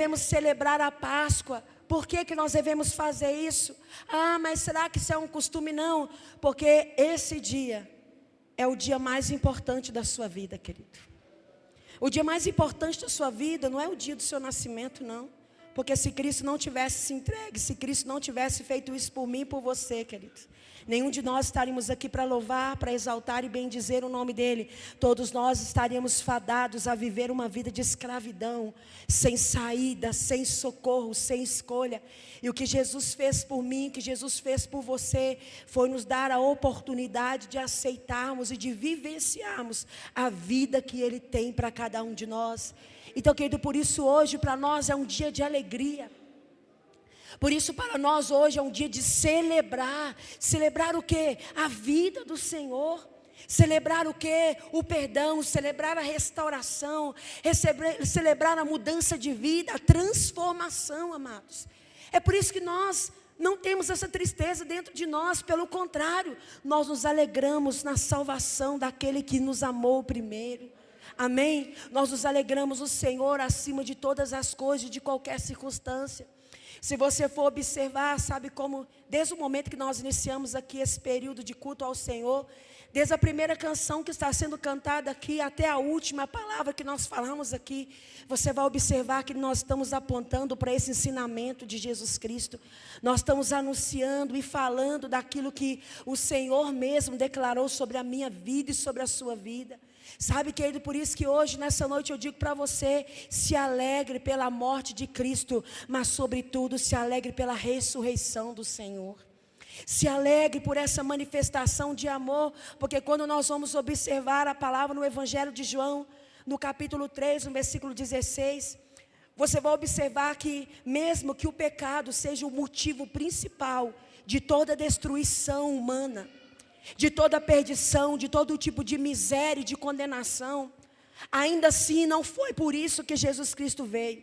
devemos celebrar a Páscoa. Por que nós devemos fazer isso? Mas será que isso é um costume? Não, porque esse dia é o dia mais importante da sua vida, querido. O dia mais importante da sua vida não é o dia do seu nascimento, não. Porque se Cristo não tivesse se entregue, se Cristo não tivesse feito isso por mim e por você, querido, nenhum de nós estaríamos aqui para louvar, para exaltar e bendizer o nome dEle. Todos nós estaríamos fadados a viver uma vida de escravidão, sem saída, sem socorro, sem escolha. E o que Jesus fez por mim, que Jesus fez por você, foi nos dar a oportunidade de aceitarmos e de vivenciarmos a vida que Ele tem para cada um de nós. Então, querido, por isso hoje para nós é um dia de alegria. Por isso para nós hoje é um dia de celebrar. Celebrar o quê? A vida do Senhor. Celebrar o quê? O perdão, celebrar a restauração, celebrar a mudança de vida, a transformação, amados. É por isso que nós não temos essa tristeza dentro de nós, pelo contrário, nós nos alegramos na salvação daquele que nos amou primeiro. Amém? Nós nos alegramos no Senhor acima de todas as coisas, de qualquer circunstância. Se você for observar, sabe como, desde o momento que nós iniciamos aqui esse período de culto ao Senhor, desde a primeira canção que está sendo cantada aqui, até a última palavra que nós falamos aqui, você vai observar que nós estamos apontando para esse ensinamento de Jesus Cristo. Nós estamos anunciando e falando daquilo que o Senhor mesmo declarou sobre a minha vida e sobre a sua vida. Sabe, querido, por isso que hoje, nessa noite, eu digo para você: se alegre pela morte de Cristo, mas sobretudo se alegre pela ressurreição do Senhor. Se alegre por essa manifestação de amor, porque quando nós vamos observar a palavra no Evangelho de João, no capítulo 3, no versículo 16, você vai observar que mesmo que o pecado seja o motivo principal de toda destruição humana, de toda perdição, de todo tipo de miséria e de condenação, ainda assim não foi por isso que Jesus Cristo veio.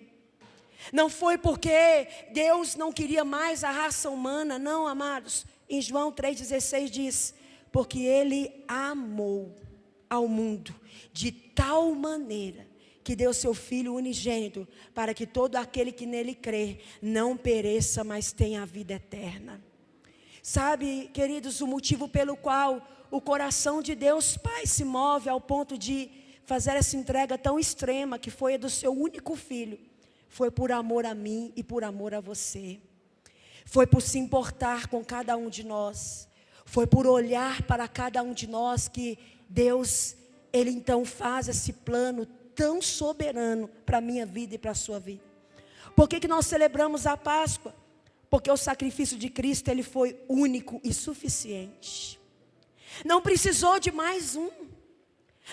Não foi porque Deus não queria mais a raça humana, não, amados. Em João 3,16 diz: porque Ele amou ao mundo de tal maneira que deu seu Filho unigênito, para que todo aquele que nele crê não pereça, mas tenha a vida eterna. Sabe, queridos, o motivo pelo qual o coração de Deus Pai se move ao ponto de fazer essa entrega tão extrema, que foi a do seu único Filho, foi por amor a mim e por amor a você. Foi por se importar com cada um de nós. Foi por olhar para cada um de nós que Deus, Ele então faz esse plano tão soberano para a minha vida e para a sua vida. Por que nós celebramos a Páscoa? Porque o sacrifício de Cristo, ele foi único e suficiente. Não precisou de mais um.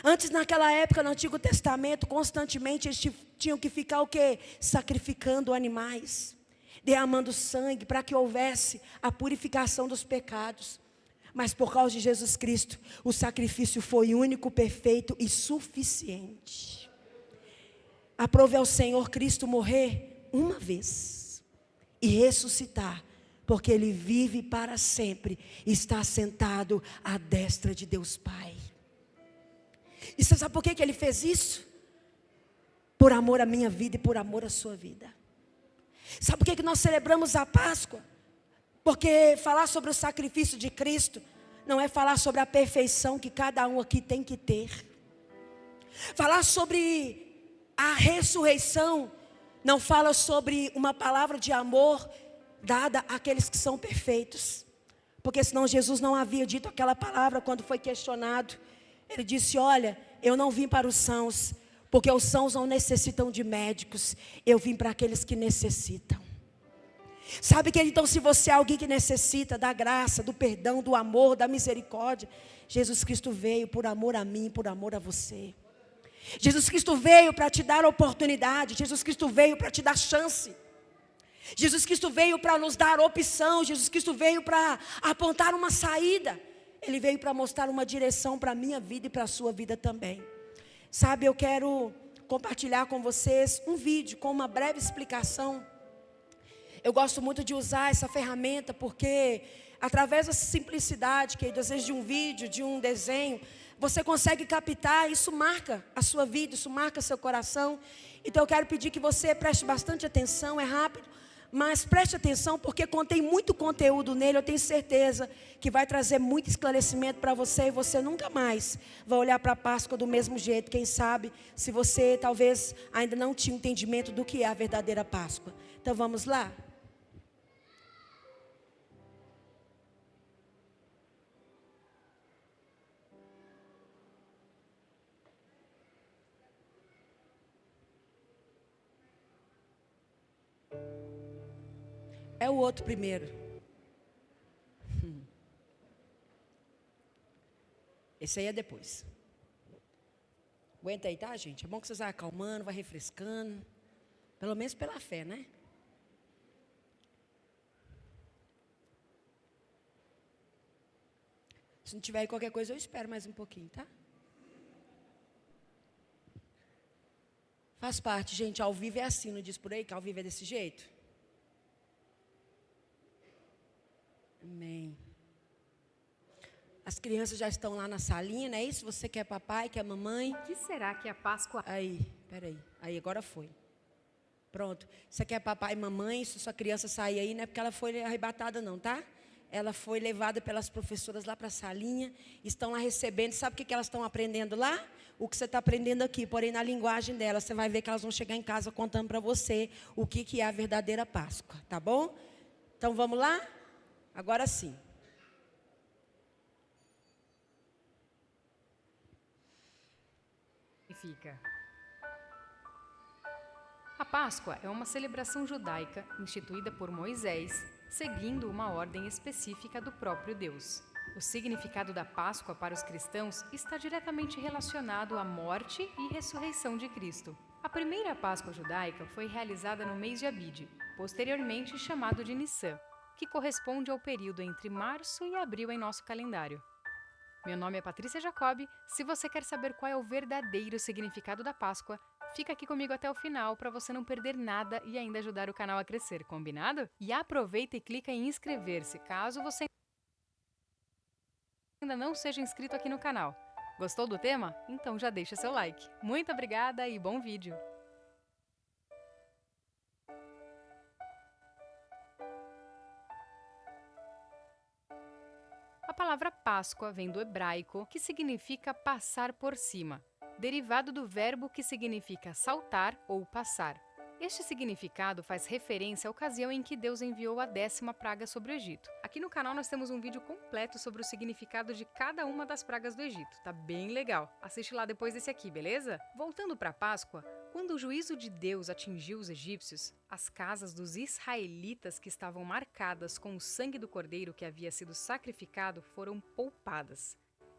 Antes, naquela época, no Antigo Testamento, constantemente eles tinham que ficar o quê? Sacrificando animais, derramando sangue, para que houvesse a purificação dos pecados. Mas por causa de Jesus Cristo, o sacrifício foi único, perfeito e suficiente. Aprove ao Senhor Cristo morrer uma vez e ressuscitar, porque Ele vive para sempre e está sentado à destra de Deus Pai. E você sabe por que Ele fez isso? Por amor à minha vida e por amor à sua vida. Sabe por que nós celebramos a Páscoa? Porque falar sobre o sacrifício de Cristo não é falar sobre a perfeição que cada um aqui tem que ter. Falar sobre a ressurreição não fala sobre uma palavra de amor dada àqueles que são perfeitos. Porque senão Jesus não havia dito aquela palavra quando foi questionado. Ele disse: olha, eu não vim para os sãos, porque os sãos não necessitam de médicos. Eu vim para aqueles que necessitam. Sabe, que então, se você é alguém que necessita da graça, do perdão, do amor, da misericórdia, Jesus Cristo veio por amor a mim, por amor a você. Jesus Cristo veio para te dar oportunidade. Jesus Cristo veio para te dar chance. Jesus Cristo veio para nos dar opção. Jesus Cristo veio para apontar uma saída. Ele veio para mostrar uma direção para a minha vida e para a sua vida também. Sabe, eu quero compartilhar com vocês um vídeo com uma breve explicação. Eu gosto muito de usar essa ferramenta porque através dessa simplicidade, que às vezes de um vídeo, de um desenho, Você consegue captar? Isso marca a sua vida, isso marca seu coração. Então eu quero pedir que você preste bastante atenção, é rápido, mas preste atenção porque contém muito conteúdo nele. Eu tenho certeza que vai trazer muito esclarecimento para você e você nunca mais vai olhar para a Páscoa do mesmo jeito. Quem sabe, se você talvez ainda não tinha entendimento do que é a verdadeira Páscoa. Então vamos lá? É o outro primeiro. Esse aí é depois. Aguenta aí, tá, gente? É bom que vocês vão acalmando, vai refrescando. Pelo menos pela fé, né? Se não tiver aí qualquer coisa, eu espero mais um pouquinho, tá? Faz parte, gente. Ao vivo é assim, não diz por aí que ao vivo é desse jeito? Amém. As crianças já estão lá na salinha, não é isso? Você quer papai, quer mamãe? O que será que a Páscoa... Aí, peraí. Aí, agora foi. Pronto. Você quer papai e mamãe? Se sua criança sair aí, não é porque ela foi arrebatada não, tá? Ela foi levada pelas professoras lá para a salinha. Estão lá recebendo. Sabe o que elas estão aprendendo lá? O que você está aprendendo aqui, porém na linguagem delas. Você vai ver que elas vão chegar em casa contando para você o que é a verdadeira Páscoa, tá bom? Então vamos lá? Agora sim. A Páscoa é uma celebração judaica instituída por Moisés, seguindo uma ordem específica do próprio Deus. O significado da Páscoa para os cristãos está diretamente relacionado à morte e ressurreição de Cristo. A primeira Páscoa judaica foi realizada no mês de Abide, posteriormente chamado de Nissan, que corresponde ao período entre março e abril em nosso calendário. Meu nome é Patrícia Jacob. Se você quer saber qual é o verdadeiro significado da Páscoa, fica aqui comigo até o final para você não perder nada e ainda ajudar o canal a crescer, combinado? E aproveita e clica em inscrever-se, caso você ainda não seja inscrito aqui no canal. Gostou do tema? Então já deixa seu like. Muito obrigada e bom vídeo! A palavra Páscoa vem do hebraico, que significa passar por cima, derivado do verbo que significa saltar ou passar. Este significado faz referência à ocasião em que Deus enviou a 10ª praga sobre o Egito. Aqui no canal nós temos um vídeo completo sobre o significado de cada uma das pragas do Egito. Tá bem legal. Assiste lá depois desse aqui, beleza? Voltando para a Páscoa, quando o juízo de Deus atingiu os egípcios, as casas dos israelitas que estavam marcadas com o sangue do cordeiro que havia sido sacrificado foram poupadas.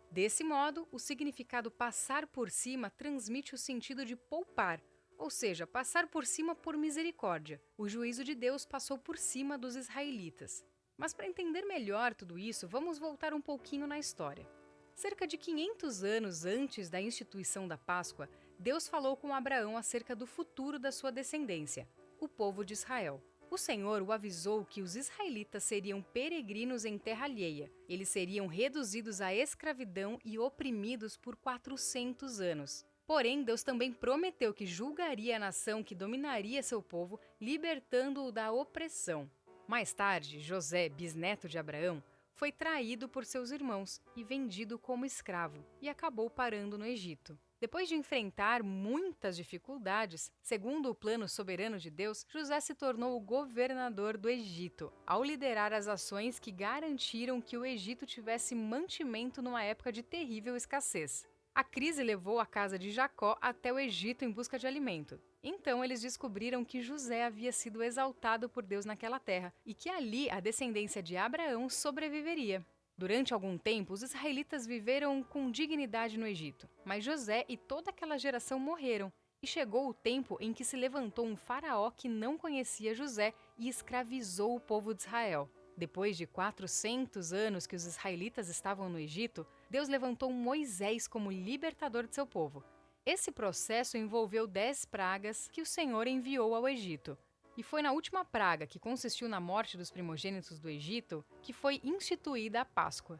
Desse modo, o significado passar por cima transmite o sentido de poupar, ou seja, passar por cima por misericórdia. O juízo de Deus passou por cima dos israelitas. Mas para entender melhor tudo isso, vamos voltar um pouquinho na história. Cerca de 500 anos antes da instituição da Páscoa, Deus falou com Abraão acerca do futuro da sua descendência, o povo de Israel. O Senhor o avisou que os israelitas seriam peregrinos em terra alheia. Eles seriam reduzidos à escravidão e oprimidos por 400 anos. Porém, Deus também prometeu que julgaria a nação que dominaria seu povo, libertando-o da opressão. Mais tarde, José, bisneto de Abraão, foi traído por seus irmãos e vendido como escravo, e acabou parando no Egito. Depois de enfrentar muitas dificuldades, segundo o plano soberano de Deus, José se tornou o governador do Egito, ao liderar as ações que garantiram que o Egito tivesse mantimento numa época de terrível escassez. A crise levou a casa de Jacó até o Egito em busca de alimento. Então eles descobriram que José havia sido exaltado por Deus naquela terra e que ali a descendência de Abraão sobreviveria. Durante algum tempo, os israelitas viveram com dignidade no Egito, mas José e toda aquela geração morreram, e chegou o tempo em que se levantou um faraó que não conhecia José e escravizou o povo de Israel. Depois de 400 anos que os israelitas estavam no Egito, Deus levantou Moisés como libertador de seu povo. Esse processo envolveu 10 pragas que o Senhor enviou ao Egito. E foi na última praga, que consistiu na morte dos primogênitos do Egito, que foi instituída a Páscoa.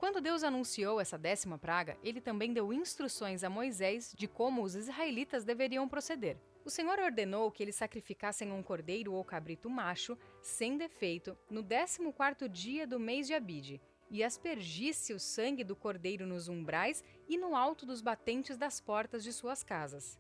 Quando Deus anunciou essa 10ª praga, ele também deu instruções a Moisés de como os israelitas deveriam proceder. O Senhor ordenou que eles sacrificassem um cordeiro ou cabrito macho, sem defeito, no 14º dia do mês de Abide, e aspergisse o sangue do cordeiro nos umbrais e no alto dos batentes das portas de suas casas.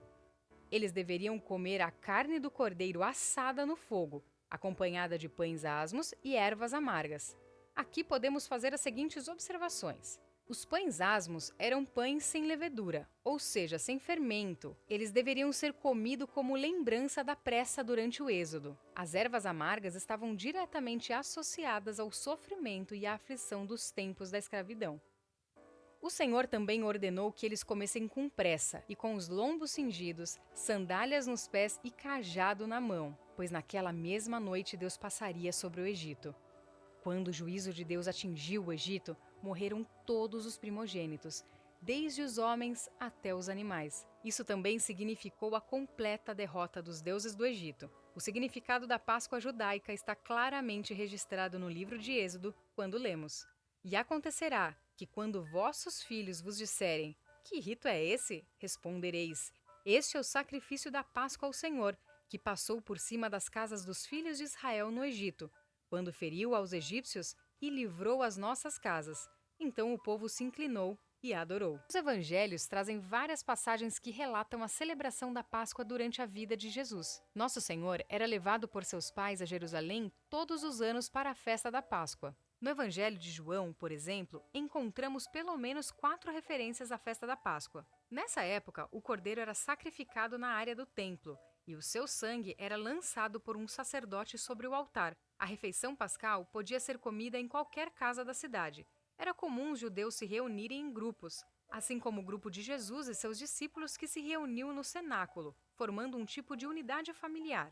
Eles deveriam comer a carne do cordeiro assada no fogo, acompanhada de pães asmos e ervas amargas. Aqui podemos fazer as seguintes observações. Os pães asmos eram pães sem levedura, ou seja, sem fermento. Eles deveriam ser comidos como lembrança da pressa durante o êxodo. As ervas amargas estavam diretamente associadas ao sofrimento e à aflição dos tempos da escravidão. O Senhor também ordenou que eles comessem com pressa e com os lombos cingidos, sandálias nos pés e cajado na mão, pois naquela mesma noite Deus passaria sobre o Egito. Quando o juízo de Deus atingiu o Egito, morreram todos os primogênitos, desde os homens até os animais. Isso também significou a completa derrota dos deuses do Egito. O significado da Páscoa judaica está claramente registrado no livro de Êxodo, quando lemos: "E acontecerá que quando vossos filhos vos disserem: que rito é esse? Respondereis: este é o sacrifício da Páscoa ao Senhor, que passou por cima das casas dos filhos de Israel no Egito, quando feriu aos egípcios e livrou as nossas casas. Então o povo se inclinou e adorou." Os evangelhos trazem várias passagens que relatam a celebração da Páscoa durante a vida de Jesus. Nosso Senhor era levado por seus pais a Jerusalém todos os anos para a festa da Páscoa. No Evangelho de João, por exemplo, encontramos pelo menos 4 referências à festa da Páscoa. Nessa época, o cordeiro era sacrificado na área do templo e o seu sangue era lançado por um sacerdote sobre o altar. A refeição pascal podia ser comida em qualquer casa da cidade. Era comum os judeus se reunirem em grupos, assim como o grupo de Jesus e seus discípulos que se reuniu no cenáculo, formando um tipo de unidade familiar.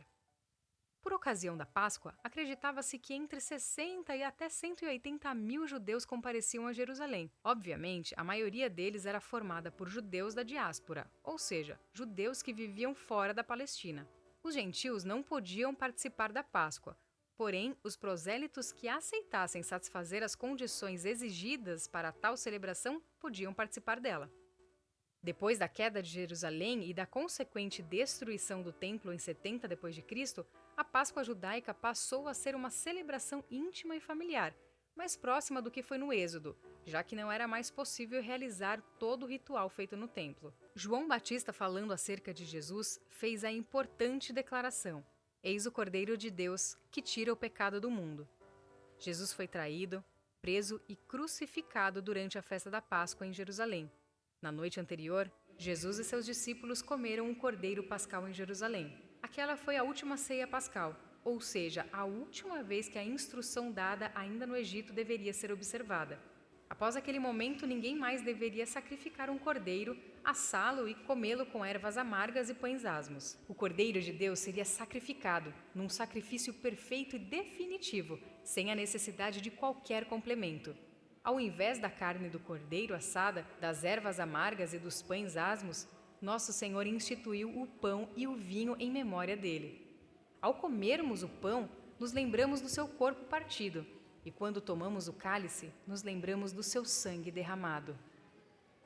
Por ocasião da Páscoa, acreditava-se que entre 60 e até 180 mil judeus compareciam a Jerusalém. Obviamente, a maioria deles era formada por judeus da diáspora, ou seja, judeus que viviam fora da Palestina. Os gentios não podiam participar da Páscoa, porém, os prosélitos que aceitassem satisfazer as condições exigidas para tal celebração podiam participar dela. Depois da queda de Jerusalém e da consequente destruição do templo em 70 d.C., a Páscoa judaica passou a ser uma celebração íntima e familiar, mais próxima do que foi no Êxodo, já que não era mais possível realizar todo o ritual feito no templo. João Batista, falando acerca de Jesus, fez a importante declaração: "Eis o Cordeiro de Deus, que tira o pecado do mundo." Jesus foi traído, preso e crucificado durante a festa da Páscoa em Jerusalém. Na noite anterior, Jesus e seus discípulos comeram um cordeiro pascal em Jerusalém. Aquela foi a última ceia pascal, ou seja, a última vez que a instrução dada ainda no Egito deveria ser observada. Após aquele momento, ninguém mais deveria sacrificar um cordeiro, assá-lo e comê-lo com ervas amargas e pães asmos. O Cordeiro de Deus seria sacrificado, num sacrifício perfeito e definitivo, sem a necessidade de qualquer complemento. Ao invés da carne do cordeiro assada, das ervas amargas e dos pães asmos, nosso Senhor instituiu o pão e o vinho em memória dele. Ao comermos o pão, nos lembramos do seu corpo partido, e quando tomamos o cálice, nos lembramos do seu sangue derramado.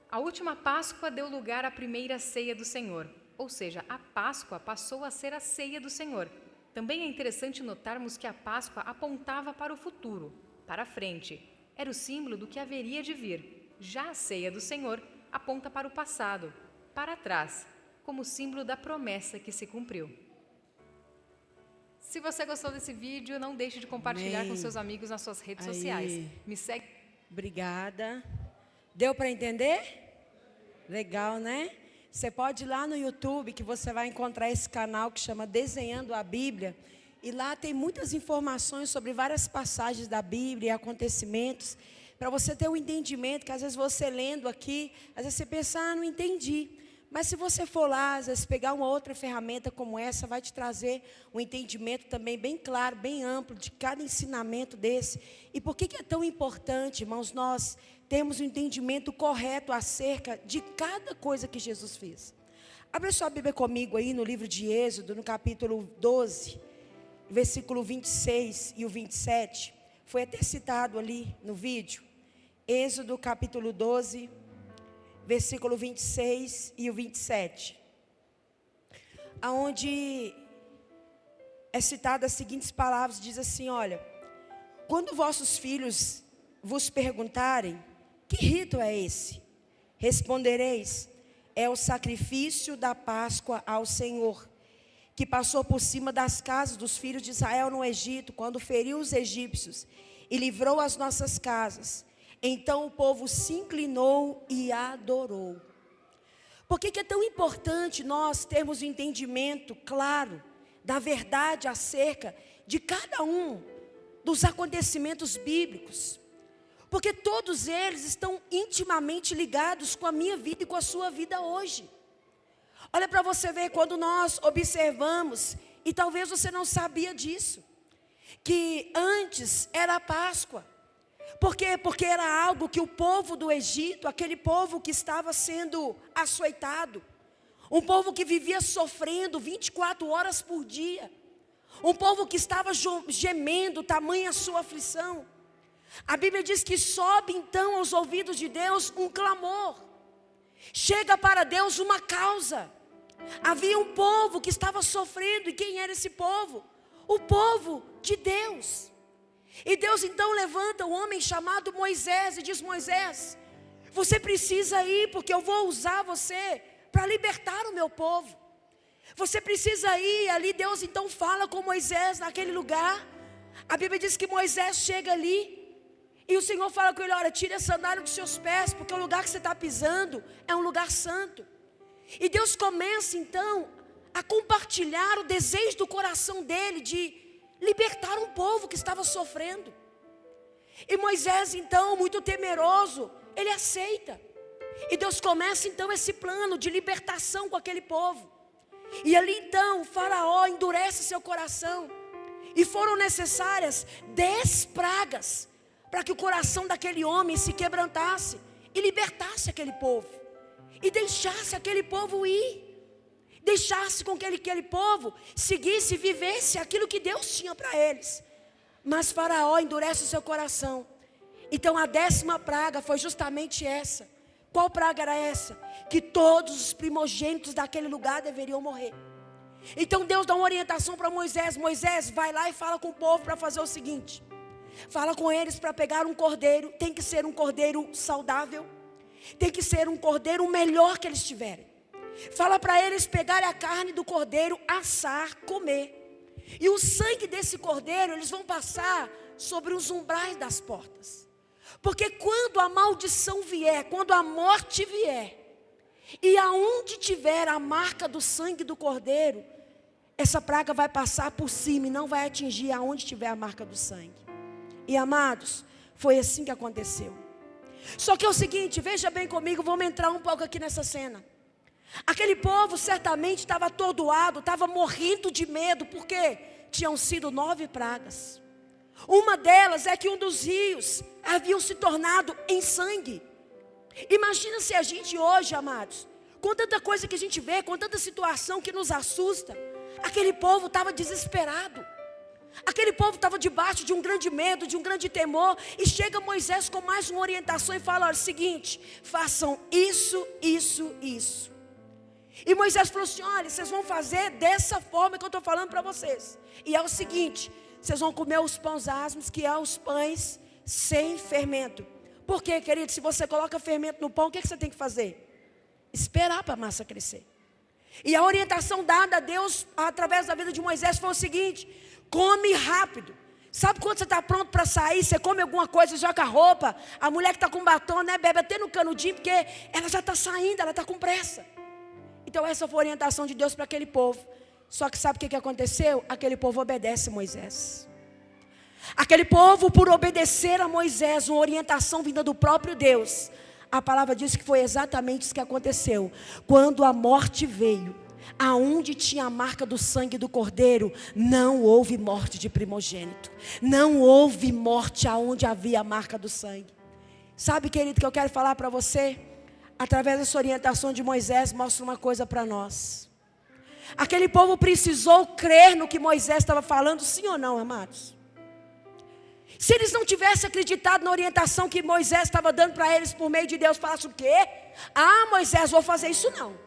A última Páscoa deu lugar à primeira ceia do Senhor, ou seja, a Páscoa passou a ser a ceia do Senhor. Também é interessante notarmos que a Páscoa apontava para o futuro, para a frente. Era o símbolo do que haveria de vir. Já a ceia do Senhor aponta para o passado, para trás, como símbolo da promessa que se cumpriu. Se você gostou desse vídeo, não deixe de compartilhar Amém. com seus amigos nas suas redes sociais. Me segue. Obrigada. Deu para entender? Legal, né? Você pode ir lá no YouTube, que você vai encontrar esse canal que chama Desenhando a Bíblia. E lá tem muitas informações sobre várias passagens da Bíblia e acontecimentos, para você ter um entendimento, que às vezes você lendo aqui, às vezes você pensa, não entendi. Mas se você for lá, às vezes pegar uma outra ferramenta como essa, vai te trazer um entendimento também bem claro, bem amplo, de cada ensinamento desse. E por que é tão importante, irmãos, nós termos um entendimento correto acerca de cada coisa que Jesus fez? Abra sua Bíblia comigo aí no livro de Êxodo, no capítulo 12, versículo 26 e o 27. Foi até citado ali no vídeo. Êxodo capítulo 12, versículo 26 e o 27. Aonde é citada as seguintes palavras, diz assim, olha: quando vossos filhos vos perguntarem, que rito é esse? Respondereis, é o sacrifício da Páscoa ao Senhor, que passou por cima das casas dos filhos de Israel no Egito, quando feriu os egípcios e livrou as nossas casas. Então o povo se inclinou e adorou. Por que é tão importante nós termos um entendimento claro da verdade acerca de cada um dos acontecimentos bíblicos? Porque todos eles estão intimamente ligados com a minha vida e com a sua vida hoje. Olha para você ver, quando nós observamos, e talvez você não sabia disso, que antes era a Páscoa. Por quê? Porque era algo que o povo do Egito, aquele povo que estava sendo açoitado, um povo que vivia sofrendo 24 horas por dia, um povo que estava gemendo, tamanha a sua aflição. A Bíblia diz que sobe então aos ouvidos de Deus um clamor, chega para Deus uma causa. Havia um povo que estava sofrendo, e quem era esse povo? O povo de Deus. E Deus então levanta um homem chamado Moisés e diz: Moisés, você precisa ir, porque eu vou usar você para libertar o meu povo. Você precisa ir. Ali Deus então fala com Moisés naquele lugar. A Bíblia diz que Moisés chega ali e o Senhor fala com ele: olha, tire a sandália dos seus pés, porque o lugar que você está pisando é um lugar santo. E Deus começa então a compartilhar o desejo do coração dele de libertar um povo que estava sofrendo. E Moisés então, muito temeroso, ele aceita. E Deus começa então esse plano de libertação com aquele povo. E ali então o faraó endurece seu coração. E foram necessárias 10 pragas para que o coração daquele homem se quebrantasse e libertasse aquele povo, e deixasse aquele povo ir, deixasse com que aquele povo seguisse e vivesse aquilo que Deus tinha para eles. Mas Faraó endurece o seu coração. Então a 10ª praga foi justamente essa. Qual praga era essa? Que todos os primogênitos daquele lugar deveriam morrer. Então Deus dá uma orientação para Moisés: Moisés, vai lá e fala com o povo para fazer o seguinte: fala com eles para pegar um cordeiro. Tem que ser um cordeiro saudável, tem que ser um cordeiro o melhor que eles tiverem. Fala para eles pegarem a carne do cordeiro, assar, comer. E o sangue desse cordeiro eles vão passar sobre os umbrais das portas. Porque quando a maldição vier, quando a morte vier, e aonde tiver a marca do sangue do cordeiro, essa praga vai passar por cima e não vai atingir aonde tiver a marca do sangue. E amados, foi assim que aconteceu. Só que é o seguinte, veja bem comigo, vamos entrar um pouco aqui nessa cena. Aquele povo certamente estava atordoado, estava morrendo de medo, porque tinham sido 9 pragas. Uma delas é que um dos rios haviam se tornado em sangue. Imagina se a gente hoje, amados, com tanta coisa que a gente vê, com tanta situação que nos assusta, aquele povo estava desesperado. Aquele povo estava debaixo de um grande medo, de um grande temor. E chega Moisés com mais uma orientação e fala: olha, o seguinte, façam isso, isso, isso. E Moisés falou assim: olha, vocês vão fazer dessa forma que eu estou falando para vocês. E é o seguinte, vocês vão comer os pães asmos, que é os pães sem fermento. Por quê, querido? Se você coloca fermento no pão, o que você tem que fazer? Esperar para a massa crescer. E a orientação dada a Deus através da vida de Moisés foi o seguinte: come rápido. Sabe quando você está pronto para sair, você come alguma coisa, joga a roupa, a mulher que está com batom, né, bebe até no canudinho, porque ela já está saindo, ela está com pressa. Então essa foi a orientação de Deus para aquele povo. Só que sabe o que aconteceu? Aquele povo obedece a Moisés. Aquele povo, por obedecer a Moisés, uma orientação vinda do próprio Deus, a palavra diz que foi exatamente isso que aconteceu. Quando a morte veio, aonde tinha a marca do sangue do cordeiro, não houve morte de primogênito. Não houve morte aonde havia a marca do sangue. Sabe, querido, que eu quero falar para você? Através dessa orientação de Moisés, mostra uma coisa para nós. Aquele povo precisou crer no que Moisés estava falando, sim ou não, amados? Se eles não tivessem acreditado na orientação que Moisés estava dando para eles por meio de Deus, falassem o quê? Ah, Moisés, vou fazer isso não.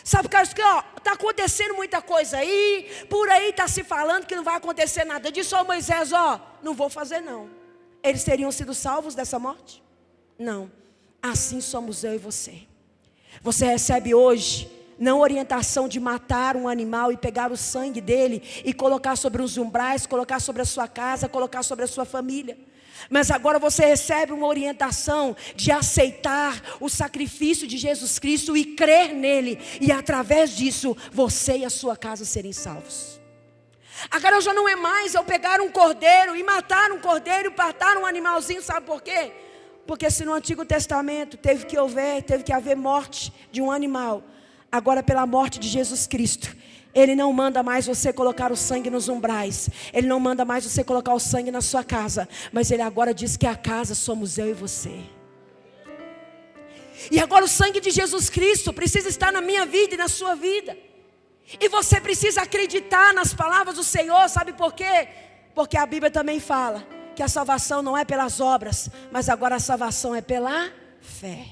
Sabe, Carlos, que está acontecendo muita coisa aí, por aí está se falando que não vai acontecer nada disso. Ó, Moisés, não vou fazer não. Eles teriam sido salvos dessa morte? Não. Assim somos eu e você. Você recebe hoje não orientação de matar um animal e pegar o sangue dele e colocar sobre os umbrais, colocar sobre a sua casa, colocar sobre a sua família. Mas agora você recebe uma orientação de aceitar o sacrifício de Jesus Cristo e crer nele. E através disso, você e a sua casa serem salvos. Agora já não é mais eu pegar um cordeiro e matar um cordeiro e matar um animalzinho, sabe por quê? Porque se no Antigo Testamento teve que haver morte de um animal, agora pela morte de Jesus Cristo, Ele não manda mais você colocar o sangue nos umbrais. Ele não manda mais você colocar o sangue na sua casa. Mas Ele agora diz que a casa somos eu e você. E agora o sangue de Jesus Cristo precisa estar na minha vida e na sua vida. E você precisa acreditar nas palavras do Senhor. Sabe por quê? Porque a Bíblia também fala que a salvação não é pelas obras, mas agora a salvação é pela fé.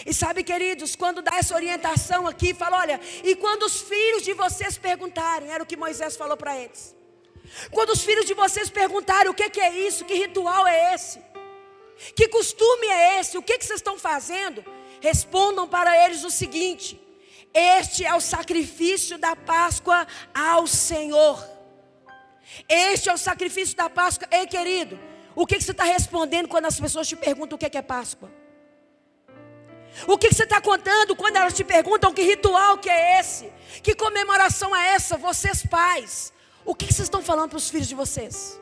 E sabe, queridos, quando dá essa orientação aqui, fala, olha, e quando os filhos de vocês perguntarem, era o que Moisés falou para eles. Quando os filhos de vocês perguntarem o que é isso, que ritual é esse, que costume é esse, o que vocês estão fazendo, respondam para eles o seguinte: este é o sacrifício da Páscoa ao Senhor. Este é o sacrifício da Páscoa. Ei, querido, o que você está respondendo quando as pessoas te perguntam o que é Páscoa? O que você está contando quando elas te perguntam que ritual que é esse? Que comemoração é essa? Vocês pais, o que vocês estão falando para os filhos de vocês?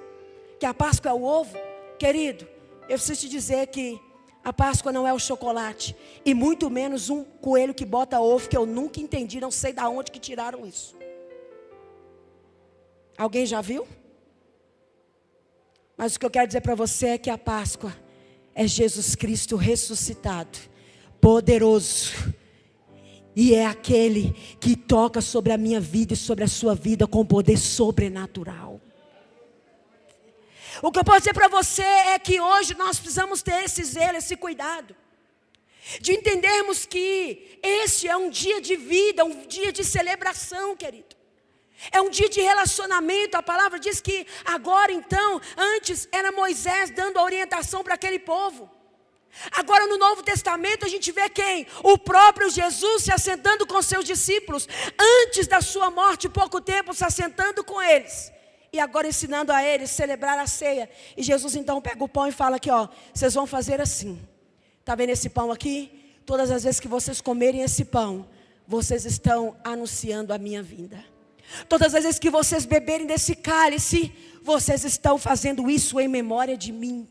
Que a Páscoa é o ovo? Querido, eu preciso te dizer que a Páscoa não é o chocolate. E muito menos um coelho que bota ovo, que eu nunca entendi, não sei de onde que tiraram isso. Alguém já viu? Mas o que eu quero dizer para você é que a Páscoa é Jesus Cristo ressuscitado, poderoso, e é aquele que toca sobre a minha vida e sobre a sua vida com poder sobrenatural. O que eu posso dizer para você é que hoje nós precisamos ter esse zelo, esse cuidado, de entendermos que este é um dia de vida, um dia de celebração, querido. É um dia de relacionamento. A palavra diz que agora então, antes era Moisés dando a orientação para aquele povo. Agora no Novo Testamento a gente vê quem? O próprio Jesus se assentando com seus discípulos. Antes da sua morte, pouco tempo, se assentando com eles. E agora ensinando a eles a celebrar a ceia. E Jesus então pega o pão e fala aqui, vocês vão fazer assim. Está vendo esse pão aqui? Todas as vezes que vocês comerem esse pão, vocês estão anunciando a minha vinda. Todas as vezes que vocês beberem desse cálice, vocês estão fazendo isso em memória de mim.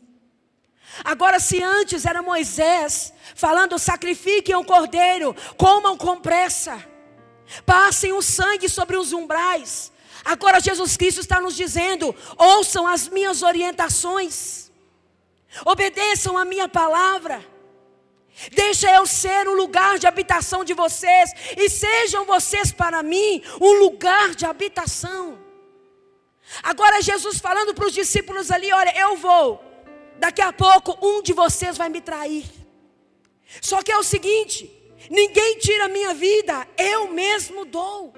Agora, se antes era Moisés falando, sacrifiquem um cordeiro, comam com pressa, passem o sangue sobre os umbrais. Agora Jesus Cristo está nos dizendo, ouçam as minhas orientações, obedeçam a minha palavra. Deixa eu ser o lugar de habitação de vocês, e sejam vocês para mim um lugar de habitação. Agora Jesus falando para os discípulos ali, olha, eu vou, daqui a pouco um de vocês vai me trair. Só que é o seguinte, ninguém tira a minha vida, eu mesmo dou.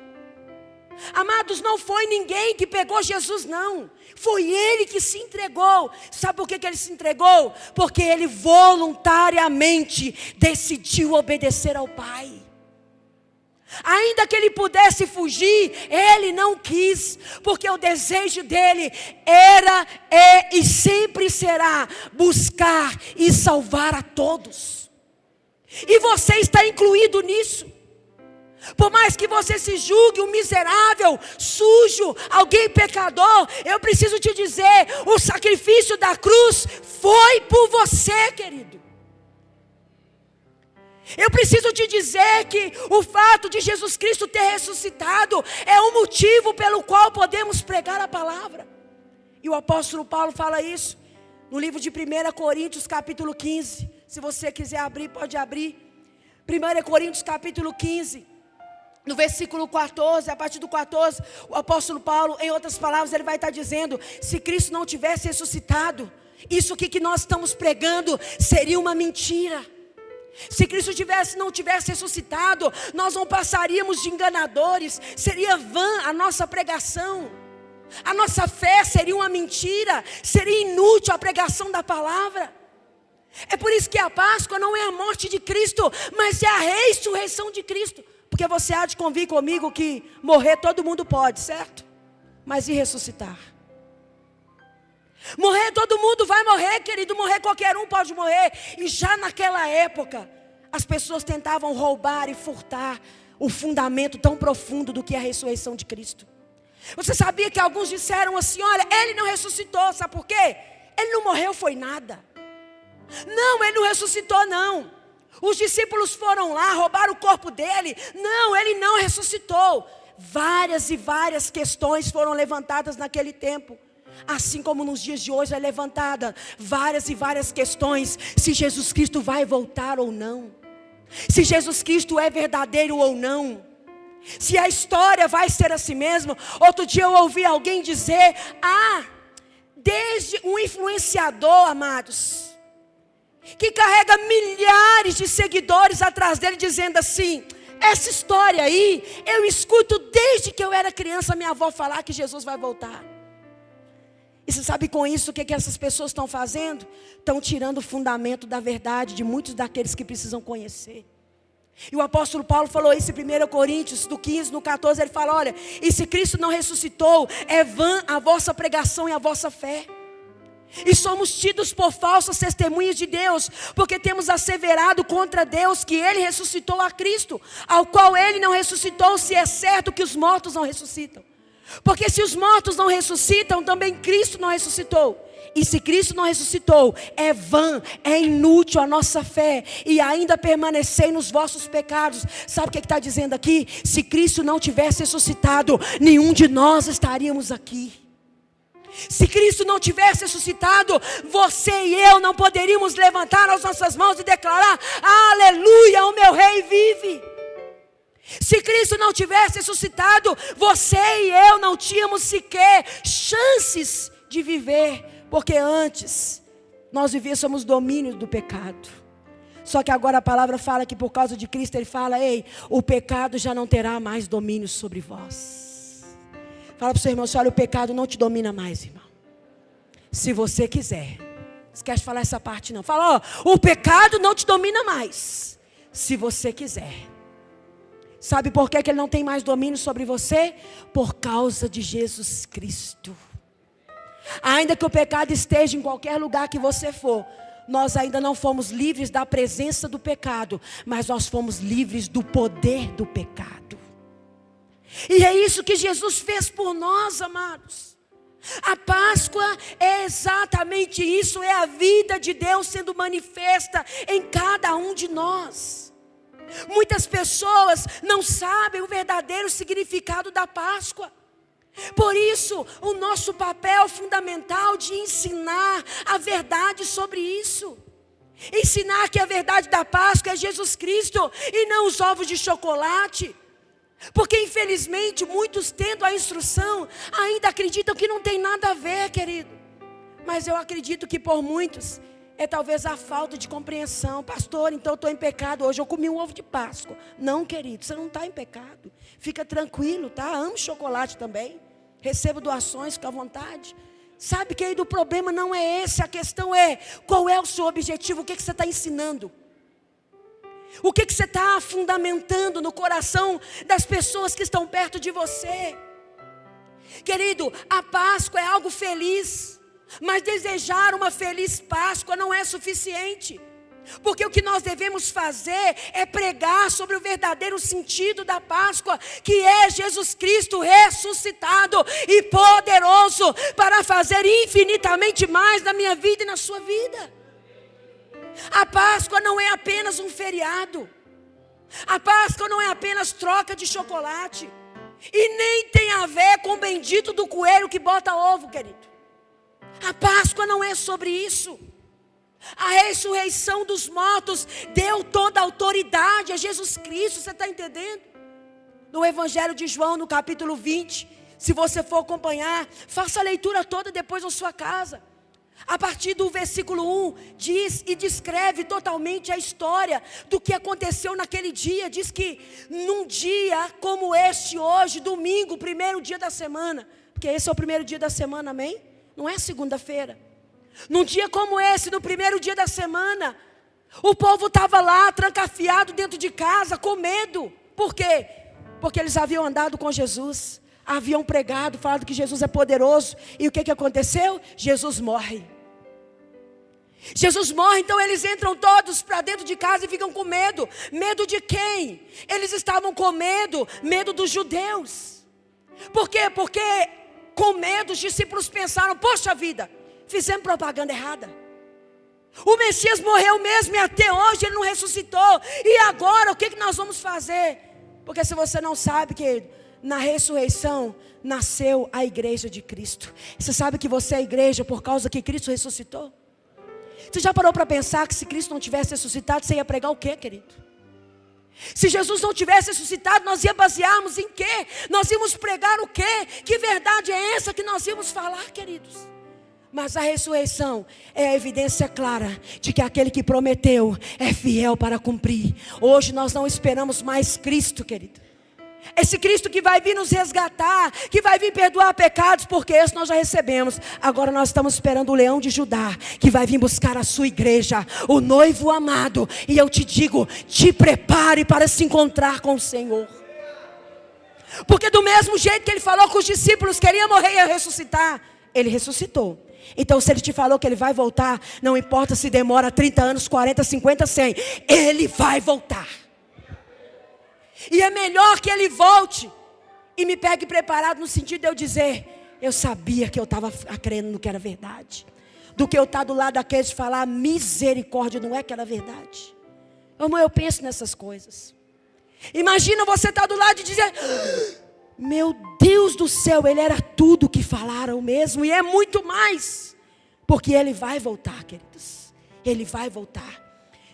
Amados, não foi ninguém que pegou Jesus, não. Foi Ele que se entregou. Sabe por que Ele se entregou? Porque Ele voluntariamente decidiu obedecer ao Pai. Ainda que Ele pudesse fugir, Ele não quis. Porque o desejo dEle era, é e sempre será buscar e salvar a todos. E você está incluído nisso. Por mais que você se julgue um miserável, sujo, alguém pecador, eu preciso te dizer, o sacrifício da cruz foi por você, querido. Eu preciso te dizer que o fato de Jesus Cristo ter ressuscitado é um motivo pelo qual podemos pregar a palavra. E o apóstolo Paulo fala isso no livro de 1 Coríntios capítulo 15. Se você quiser abrir, pode abrir. 1 Coríntios capítulo 15. No versículo 14, a partir do 14, o apóstolo Paulo, em outras palavras, ele vai estar dizendo: se Cristo não tivesse ressuscitado, isso aqui que nós estamos pregando seria uma mentira. Se Cristo não tivesse ressuscitado, nós não passaríamos de enganadores, seria vã a nossa pregação, a nossa fé seria uma mentira, seria inútil a pregação da palavra. É por isso que a Páscoa não é a morte de Cristo, mas é a ressurreição de Cristo. Porque você há de convir comigo que morrer todo mundo pode, certo? Mas e ressuscitar? Morrer todo mundo vai morrer, querido. Morrer qualquer um pode morrer. E já naquela época, as pessoas tentavam roubar e furtar o fundamento tão profundo do que é a ressurreição de Cristo. Você sabia que alguns disseram assim: olha, ele não ressuscitou, sabe por quê? Ele não morreu, foi nada. Não, ele não ressuscitou, não. Os discípulos foram lá, roubaram o corpo dele. Não, ele não ressuscitou. Várias e várias questões foram levantadas naquele tempo. Assim como nos dias de hoje é levantada várias e várias questões. Se Jesus Cristo vai voltar ou não. Se Jesus Cristo é verdadeiro ou não. Se a história vai ser assim mesmo. Outro dia eu ouvi alguém dizer: desde um influenciador, amados, que carrega milhares de seguidores atrás dele, dizendo assim: essa história aí, eu escuto desde que eu era criança minha avó falar que Jesus vai voltar. E você sabe com isso o que essas pessoas estão fazendo? Estão tirando o fundamento da verdade de muitos daqueles que precisam conhecer. E o apóstolo Paulo falou isso em 1 Coríntios, do 15, no 14, ele fala: olha, e se Cristo não ressuscitou, é vã a vossa pregação e a vossa fé. E somos tidos por falsas testemunhas de Deus, porque temos asseverado contra Deus que Ele ressuscitou a Cristo, ao qual Ele não ressuscitou, se é certo que os mortos não ressuscitam. Porque se os mortos não ressuscitam, também Cristo não ressuscitou. E se Cristo não ressuscitou, é vã, é inútil a nossa fé, e ainda permanecei nos vossos pecados. Sabe o que está dizendo aqui? Se Cristo não tivesse ressuscitado, nenhum de nós estaríamos aqui. Se Cristo não tivesse ressuscitado, você e eu não poderíamos levantar as nossas mãos e declarar: aleluia, o meu rei vive. Se Cristo não tivesse ressuscitado, você e eu não tínhamos sequer chances de viver, porque antes nós vivíamos domínio do pecado. Só que agora a palavra fala que por causa de Cristo, Ele fala: ei, o pecado já não terá mais domínio sobre vós. Fala para o seu irmão: olha, o pecado não te domina mais, irmão. Se você quiser. Esquece de falar essa parte não. Fala: ó, o pecado não te domina mais, se você quiser. Sabe por que ele não tem mais domínio sobre você? Por causa de Jesus Cristo. Ainda que o pecado esteja em qualquer lugar que você for, nós ainda não fomos livres da presença do pecado, mas nós fomos livres do poder do pecado. E é isso que Jesus fez por nós, amados. A Páscoa é exatamente isso, é a vida de Deus sendo manifesta em cada um de nós. Muitas pessoas não sabem o verdadeiro significado da Páscoa. Por isso, o nosso papel fundamental de ensinar a verdade sobre isso. Ensinar que a verdade da Páscoa é Jesus Cristo e não os ovos de chocolate. Porque infelizmente muitos, tendo a instrução, ainda acreditam que não tem nada a ver, querido. Mas eu acredito que por muitos é talvez a falta de compreensão. Pastor, então eu estou em pecado hoje, eu comi um ovo de Páscoa. Não, querido, você não está em pecado. Fica tranquilo, tá? Amo chocolate também. Recebo doações, fica à vontade. Sabe, querido, o problema não é esse. A questão é: qual é o seu objetivo? O que você está ensinando? O que você está fundamentando no coração das pessoas que estão perto de você? Querido, a Páscoa é algo feliz, mas desejar uma feliz Páscoa não é suficiente. Porque o que nós devemos fazer é pregar sobre o verdadeiro sentido da Páscoa, que é Jesus Cristo ressuscitado e poderoso para fazer infinitamente mais na minha vida e na sua vida. A Páscoa não é apenas um feriado. A Páscoa não é apenas troca de chocolate. E nem tem a ver com o bendito do coelho que bota ovo, querido. A Páscoa não é sobre isso. A ressurreição dos mortos deu toda a autoridade a Jesus Cristo, você está entendendo? no Evangelho de João, no capítulo 20. Se você for acompanhar, faça a leitura toda depois na sua casa. A partir do versículo 1, diz e descreve totalmente a história do que aconteceu naquele dia. Diz que num dia como este hoje, domingo, primeiro dia da semana, porque esse é o primeiro dia da semana, amém? Não é segunda-feira. Num dia como esse, no primeiro dia da semana, o povo estava lá, trancafiado dentro de casa, com medo. Por quê? Porque eles haviam andado com Jesus, haviam pregado, falado que Jesus é poderoso. E o que aconteceu? Jesus morre. Jesus morre, então eles entram todos para dentro de casa e ficam com medo. Medo de quem? Eles estavam com medo dos judeus. Por quê? Porque com medo os discípulos pensaram, poxa vida, fizemos propaganda errada. O Messias morreu mesmo e até hoje ele não ressuscitou. E agora o que nós vamos fazer? Porque se você não sabe, querido, na ressurreição nasceu a igreja de Cristo. Você sabe que você é a igreja por causa que Cristo ressuscitou? Você já parou para pensar que se Cristo não tivesse ressuscitado, você ia pregar o quê, querido? Se Jesus não tivesse ressuscitado, nós ia basearmos em quê? Nós íamos pregar o quê? Que verdade é essa que nós íamos falar, queridos? Mas a ressurreição é a evidência clara de que aquele que prometeu é fiel para cumprir. Hoje nós não esperamos mais Cristo, querido. Esse Cristo que vai vir nos resgatar, que vai vir perdoar pecados, porque esse nós já recebemos. Agora nós estamos esperando o leão de Judá, que vai vir buscar a sua igreja, o noivo amado. E eu te digo, te prepare para se encontrar com o Senhor. Porque do mesmo jeito que ele falou que os discípulos queriam morrer e ressuscitar, ele ressuscitou. Então se ele te falou que ele vai voltar, não importa se demora 30 anos, 40, 50, 100, ele vai voltar. E é melhor que ele volte e me pegue preparado, no sentido de eu dizer, eu sabia que eu estava crendo no que era verdade, do que eu estar do lado daqueles de falar, misericórdia, não é que era verdade. Eu penso nessas coisas. Imagina você estar do lado e dizer, meu Deus do céu, ele era tudo que falaram mesmo, e é muito mais, porque ele vai voltar, queridos, ele vai voltar.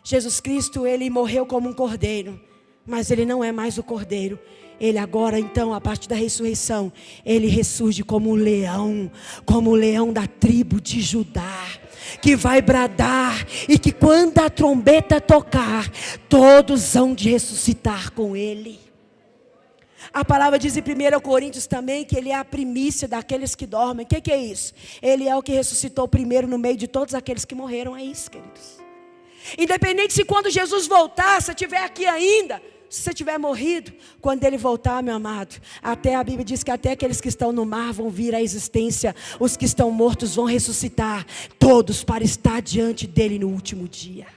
Jesus Cristo, ele morreu como um cordeiro, mas ele não é mais o cordeiro. Ele agora, então, a partir da ressurreição, ele ressurge como o leão da tribo de Judá, que vai bradar, e que quando a trombeta tocar, todos hão de ressuscitar com ele. A palavra diz em 1 Coríntios também, que ele é a primícia daqueles que dormem. O que é isso? Ele é o que ressuscitou primeiro no meio de todos aqueles que morreram. É isso, queridos. Independente se quando Jesus voltar, se estiver aqui ainda, se você tiver morrido, quando ele voltar, meu amado, até a Bíblia diz que até aqueles que estão no mar vão vir à existência, os que estão mortos vão ressuscitar, todos para estar diante dele no último dia.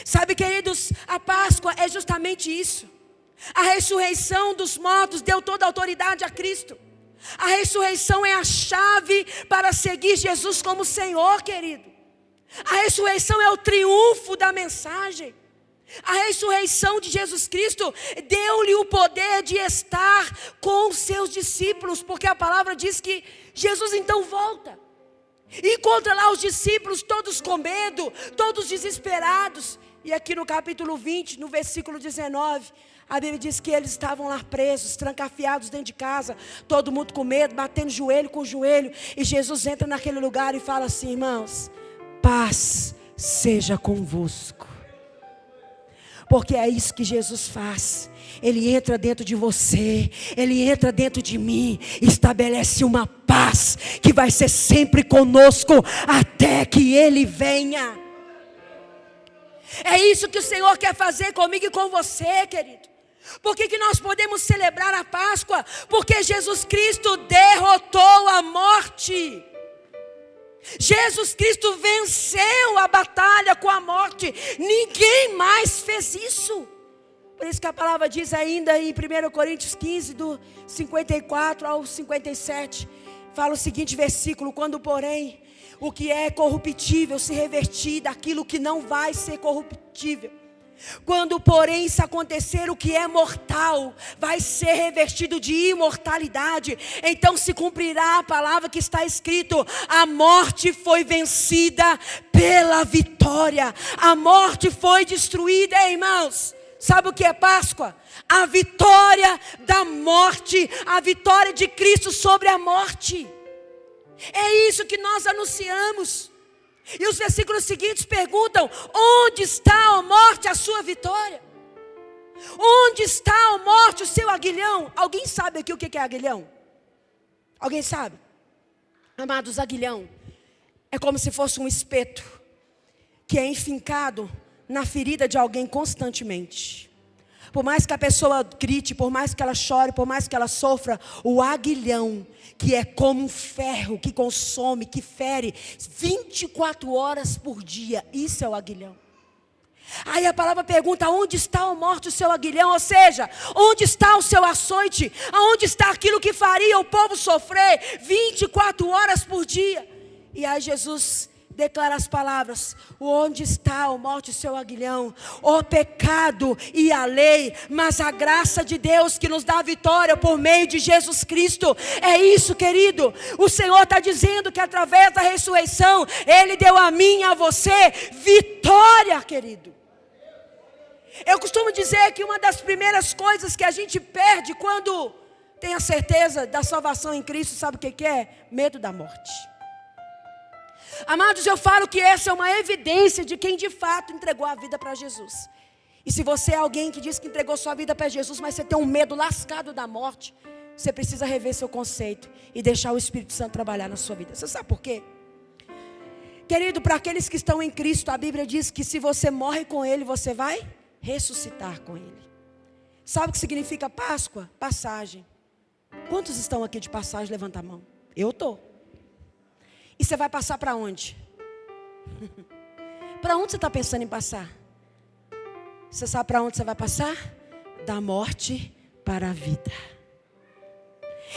Sabe, queridos, a Páscoa é justamente isso. A ressurreição dos mortos deu toda a autoridade a Cristo. A ressurreição é a chave para seguir Jesus como Senhor, querido. A ressurreição é o triunfo da mensagem. A ressurreição de Jesus Cristo deu-lhe o poder de estar com os seus discípulos, porque a palavra diz que Jesus então volta. E encontra lá os discípulos todos com medo, todos desesperados. E aqui no capítulo 20, no versículo 19, a Bíblia diz que eles estavam lá presos, trancafiados dentro de casa, todo mundo com medo, batendo joelho com joelho. E Jesus entra naquele lugar e fala assim, irmãos, paz seja convosco. Porque é isso que Jesus faz. Ele entra dentro de você, ele entra dentro de mim, estabelece uma paz que vai ser sempre conosco até que ele venha. É isso que o Senhor quer fazer comigo e com você, querido. Por que nós podemos celebrar a Páscoa? Porque Jesus Cristo derrotou a morte. Jesus Cristo venceu a batalha com a morte. Ninguém mais fez isso. Por isso que a palavra diz ainda em 1 Coríntios 15, do 54 ao 57, fala o seguinte versículo: quando porém o que é corruptível se revestir daquilo que não vai ser corruptível, quando porém isso acontecer, o que é mortal vai ser revestido de imortalidade, então se cumprirá a palavra que está escrito: a morte foi vencida pela vitória. A morte foi destruída, irmãos. Sabe o que é Páscoa? A vitória da morte, a vitória de Cristo sobre a morte. É isso que nós anunciamos. E os versículos seguintes perguntam: onde está, ó morte, a sua vitória? Onde está, ó morte, o seu aguilhão? Alguém sabe aqui o que é aguilhão? Alguém sabe? Amados, aguilhão é como se fosse um espeto que é enfincado na ferida de alguém constantemente. Por mais que a pessoa grite, por mais que ela chore, por mais que ela sofra, o aguilhão, que é como um ferro que consome, que fere 24 horas por dia, isso é o aguilhão. Aí a palavra pergunta: onde está, ó morte, o seu aguilhão? Ou seja, onde está o seu açoite? Aonde está aquilo que faria o povo sofrer 24 horas por dia? E aí Jesus declara as palavras: onde está, ó morte, o seu aguilhão? O pecado e a lei, mas a graça de Deus que nos dá a vitória por meio de Jesus Cristo. É isso, querido. O Senhor está dizendo que através da ressurreição Ele deu a mim e a você vitória, querido. Eu costumo dizer que uma das primeiras coisas que a gente perde quando tem a certeza da salvação em Cristo, sabe o que é? Medo da morte. Amados, eu falo que essa é uma evidência de quem de fato entregou a vida para Jesus. E se você é alguém que diz que entregou sua vida para Jesus, mas você tem um medo lascado da morte, você precisa rever seu conceito e deixar o Espírito Santo trabalhar na sua vida. Você sabe por quê? Querido, para aqueles que estão em Cristo, a Bíblia diz que se você morre com Ele, você vai ressuscitar com Ele. Sabe o que significa Páscoa? Passagem. Quantos estão aqui de passagem? Levanta a mão. Eu estou. E você vai passar para onde? Para onde você está pensando em passar? Você sabe para onde você vai passar? Da morte para a vida.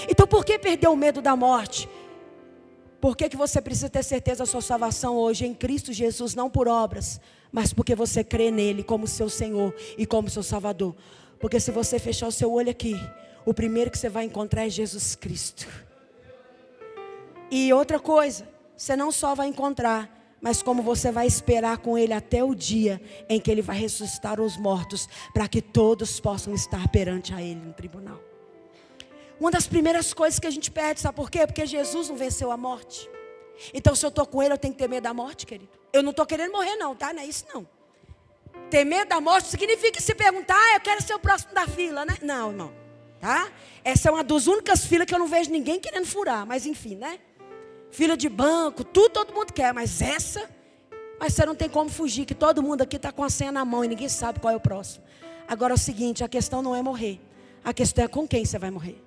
Então por que perder o medo da morte? Por que você precisa ter certeza da sua salvação hoje em Cristo Jesus, não por obras, mas porque você crê nele como seu Senhor e como seu Salvador? Porque se você fechar o seu olho aqui, o primeiro que você vai encontrar é Jesus Cristo. E outra coisa, você não só vai encontrar, mas como você vai esperar com Ele até o dia em que Ele vai ressuscitar os mortos, para que todos possam estar perante a Ele no tribunal. Uma das primeiras coisas que a gente perde, sabe por quê? Porque Jesus não venceu a morte. Então se eu estou com Ele, eu tenho que ter medo da morte, querido. Eu não estou querendo morrer não, tá? Não é isso não. Ter medo da morte significa se perguntar: eu quero ser o próximo da fila, né? Não, irmão, tá? Essa é uma das únicas filas que eu não vejo ninguém querendo furar, mas enfim, né? Fila de banco, tudo todo mundo quer, mas essa, mas você não tem como fugir, que todo mundo aqui está com a senha na mão e ninguém sabe qual é o próximo. Agora é o seguinte, a questão não é morrer, a questão é com quem você vai morrer.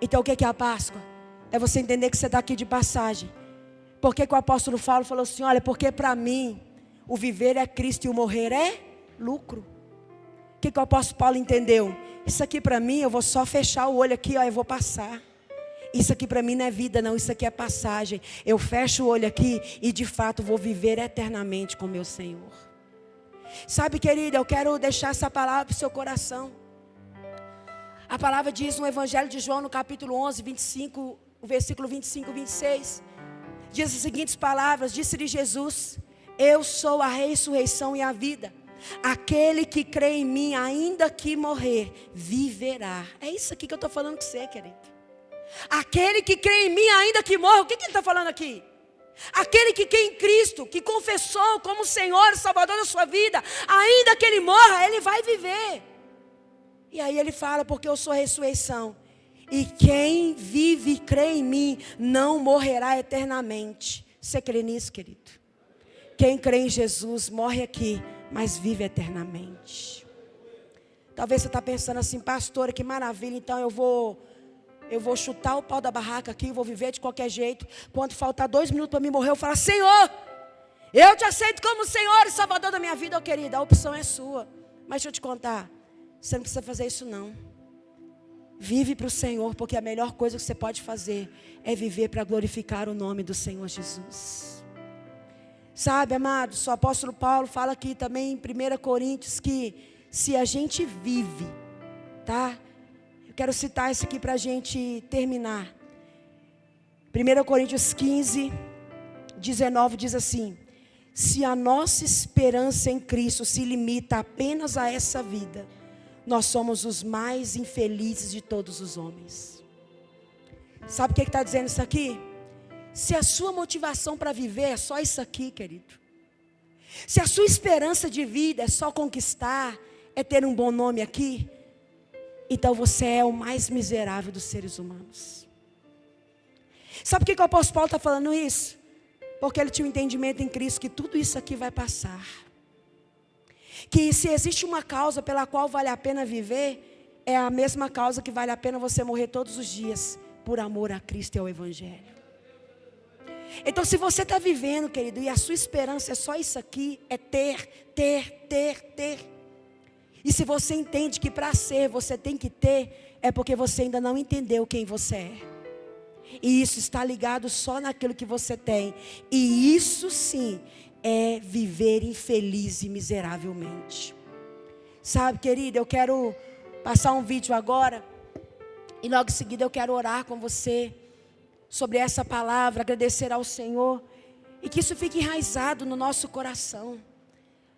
Então o que é a Páscoa? É você entender que você está aqui de passagem. Por que o apóstolo Paulo falou assim: olha, porque para mim o viver é Cristo e o morrer é lucro. O que o apóstolo Paulo entendeu? Isso aqui para mim, eu vou só fechar o olho aqui, ó, eu vou passar. Isso aqui para mim não é vida não, isso aqui é passagem. Eu fecho o olho aqui e de fato vou viver eternamente com meu Senhor. Sabe, querida, eu quero deixar essa palavra para o seu coração. A palavra diz no Evangelho de João, no capítulo 11, 25, o versículo 25 e 26. Diz as seguintes palavras: disse-lhe Jesus: eu sou a ressurreição e a vida. Aquele que crê em mim, ainda que morrer, viverá. É isso aqui que eu estou falando com você, querido. Aquele que crê em mim, ainda que morra. O que ele está falando aqui? Aquele que crê em Cristo, que confessou como Senhor e Salvador da sua vida, ainda que ele morra, ele vai viver. E aí ele fala: porque eu sou a ressurreição, e quem vive e crê em mim não morrerá eternamente. Você crê nisso, querido? Quem crê em Jesus morre aqui, mas vive eternamente. Talvez você está pensando assim: pastora, que maravilha, então eu vou chutar o pau da barraca aqui, vou viver de qualquer jeito. Quando faltar 2 minutos para mim morrer, eu falo: Senhor, eu te aceito como Senhor e Salvador da minha vida. Querida, a opção é sua. Mas deixa eu te contar, você não precisa fazer isso não. Vive para o Senhor, porque a melhor coisa que você pode fazer é viver para glorificar o nome do Senhor Jesus. Sabe, amados, o apóstolo Paulo fala aqui também em 1 Coríntios que se a gente vive, tá? Eu quero citar isso aqui para a gente terminar. 1 Coríntios 15, 19 diz assim: se a nossa esperança em Cristo se limita apenas a essa vida, nós somos os mais infelizes de todos os homens. Sabe o que está dizendo isso aqui? Se a sua motivação para viver é só isso aqui, querido. Se a sua esperança de vida é só conquistar, é ter um bom nome aqui, então você é o mais miserável dos seres humanos. Sabe por que o apóstolo Paulo está falando isso? Porque ele tinha um entendimento em Cristo que tudo isso aqui vai passar. Que se existe uma causa pela qual vale a pena viver, é a mesma causa que vale a pena você morrer todos os dias, por amor a Cristo e ao Evangelho. Então, se você está vivendo, querido, e a sua esperança é só isso aqui, é ter. E se você entende que para ser você tem que ter, é porque você ainda não entendeu quem você é. E isso está ligado só naquilo que você tem. E isso sim é viver infeliz e miseravelmente. Sabe, querida, eu quero passar um vídeo agora. E logo em seguida eu quero orar com você sobre essa palavra, agradecer ao Senhor. E que isso fique enraizado no nosso coração.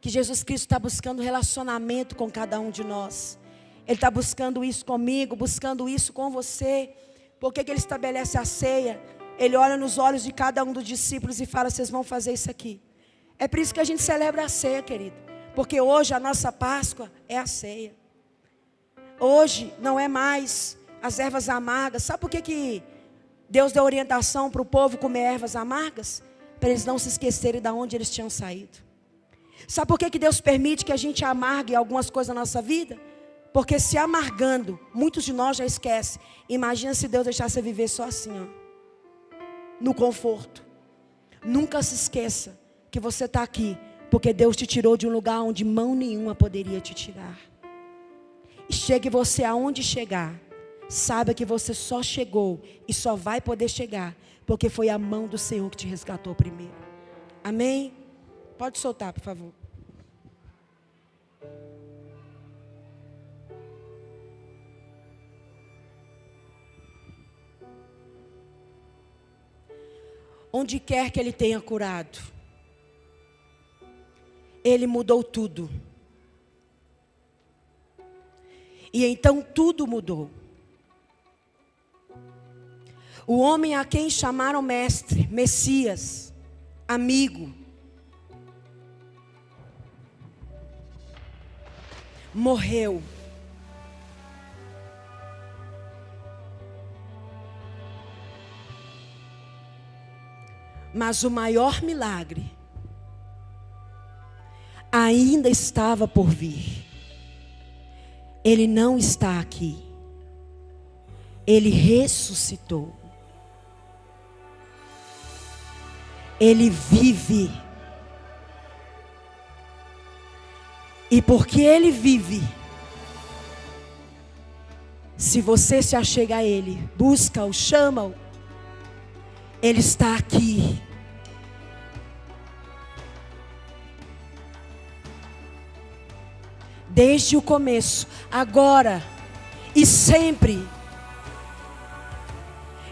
Que Jesus Cristo está buscando relacionamento com cada um de nós. Ele está buscando isso comigo, buscando isso com você. Por que Ele estabelece a ceia? Ele olha nos olhos de cada um dos discípulos e fala: vocês vão fazer isso aqui. É por isso que a gente celebra a ceia, querido. Porque hoje a nossa Páscoa é a ceia. Hoje não é mais as ervas amargas. Sabe por que Deus deu orientação para o povo comer ervas amargas? Para eles não se esquecerem de onde eles tinham saído. Sabe por que Deus permite que a gente amargue algumas coisas na nossa vida? Porque se amargando, muitos de nós já esquecem. Imagina se Deus deixasse você viver só assim, ó, no conforto. Nunca se esqueça que você está aqui porque Deus te tirou de um lugar onde mão nenhuma poderia te tirar. E chegue você aonde chegar, saiba que você só chegou e só vai poder chegar porque foi a mão do Senhor que te resgatou primeiro. Amém? Pode soltar, por favor. Onde quer que Ele tenha curado, Ele mudou tudo. E então tudo mudou. O homem a quem chamaram mestre, Messias, amigo, morreu. Mas o maior milagre ainda estava por vir. Ele não está aqui. Ele ressuscitou. Ele vive. E porque Ele vive, se você se achega a Ele, busca-o, chama-o, Ele está aqui. Desde o começo, agora e sempre,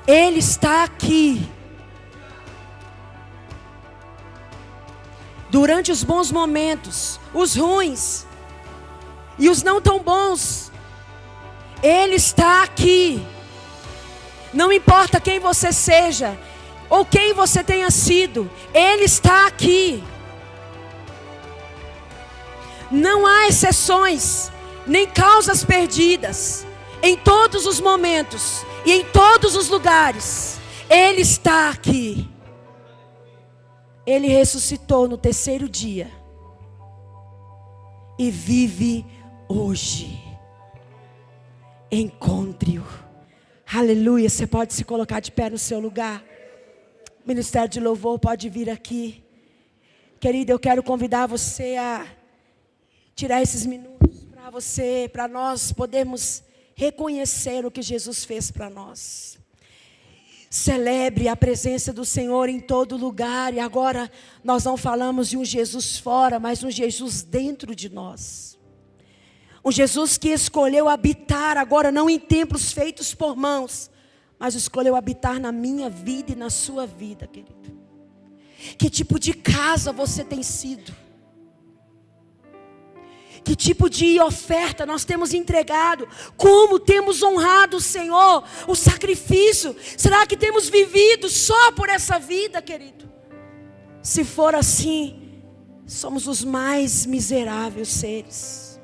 Ele está aqui. Durante os bons momentos, os ruins e os não tão bons, Ele está aqui. Não importa quem você seja ou quem você tenha sido, Ele está aqui. Não há exceções, nem causas perdidas. Em todos os momentos e em todos os lugares, Ele está aqui. Ele ressuscitou no terceiro dia e vive hoje. Encontre-o. Aleluia. Você pode se colocar de pé no seu lugar. O Ministério de Louvor pode vir aqui. Querida, eu quero convidar você a tirar esses minutos para nós podermos reconhecer o que Jesus fez para nós. Celebre a presença do Senhor em todo lugar. E agora nós não falamos de um Jesus fora, mas um Jesus dentro de nós. Um Jesus que escolheu habitar agora não em templos feitos por mãos, mas escolheu habitar na minha vida e na sua vida, querido. Que tipo de casa você tem sido? Que tipo de oferta nós temos entregado? Como temos honrado o Senhor? O sacrifício. Será que temos vivido só por essa vida, querido? Se for assim, somos os mais miseráveis seres.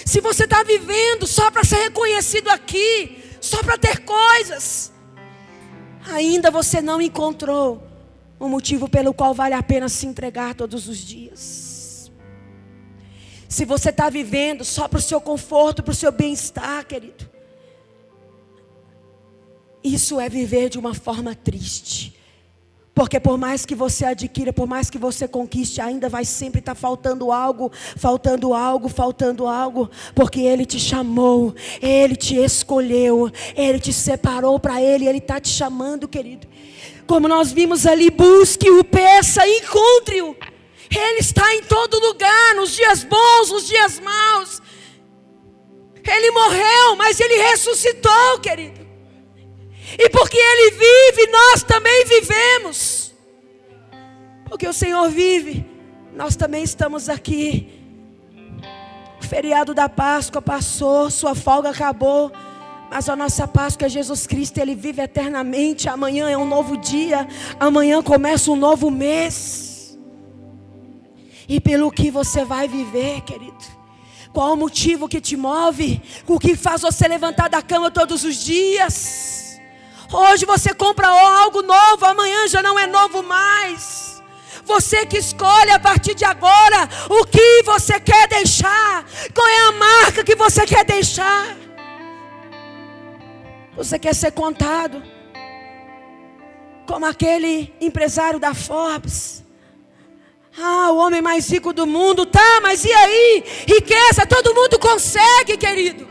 Se você está vivendo só para ser reconhecido aqui, só para ter coisas, ainda você não encontrou um motivo pelo qual vale a pena se entregar todos os dias. Se você está vivendo só para o seu conforto, para o seu bem-estar, querido, isso é viver de uma forma triste. Porque por mais que você adquira, por mais que você conquiste, ainda vai sempre estar faltando algo, faltando algo, faltando algo. Porque Ele te chamou, Ele te escolheu, Ele te separou para Ele, Ele está te chamando, querido. Como nós vimos ali, busque-o, peça, encontre-o. Ele está em todo lugar, nos dias bons, nos dias maus. Ele morreu, mas Ele ressuscitou, querido. E porque Ele vive, nós também vivemos. Porque o Senhor vive, nós também estamos aqui. O feriado da Páscoa passou, sua folga acabou. Mas a nossa Páscoa é Jesus Cristo, Ele vive eternamente. Amanhã é um novo dia, amanhã começa um novo mês. E pelo que você vai viver, querido? Qual o motivo que te move? O que faz você levantar da cama todos os dias? Hoje você compra algo novo, amanhã já não é novo mais. Você que escolhe a partir de agora o que você quer deixar. Qual é a marca que você quer deixar? Você quer ser contado como aquele empresário da Forbes? O homem mais rico do mundo, tá, mas e aí? Riqueza, todo mundo consegue, querido.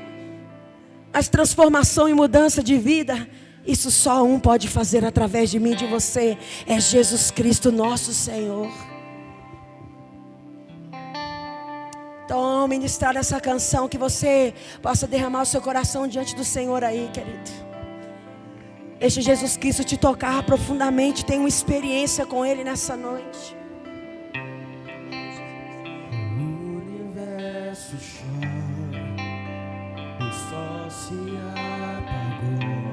Mas transformação e mudança de vida, isso só um pode fazer através de mim e de você. É Jesus Cristo, nosso Senhor. Então, ao ministrar essa canção, que você possa derramar o seu coração diante do Senhor aí, querido. Deixe Jesus Cristo te tocar profundamente. Tenha uma experiência com Ele nessa noite. Chora, o sol se apagou.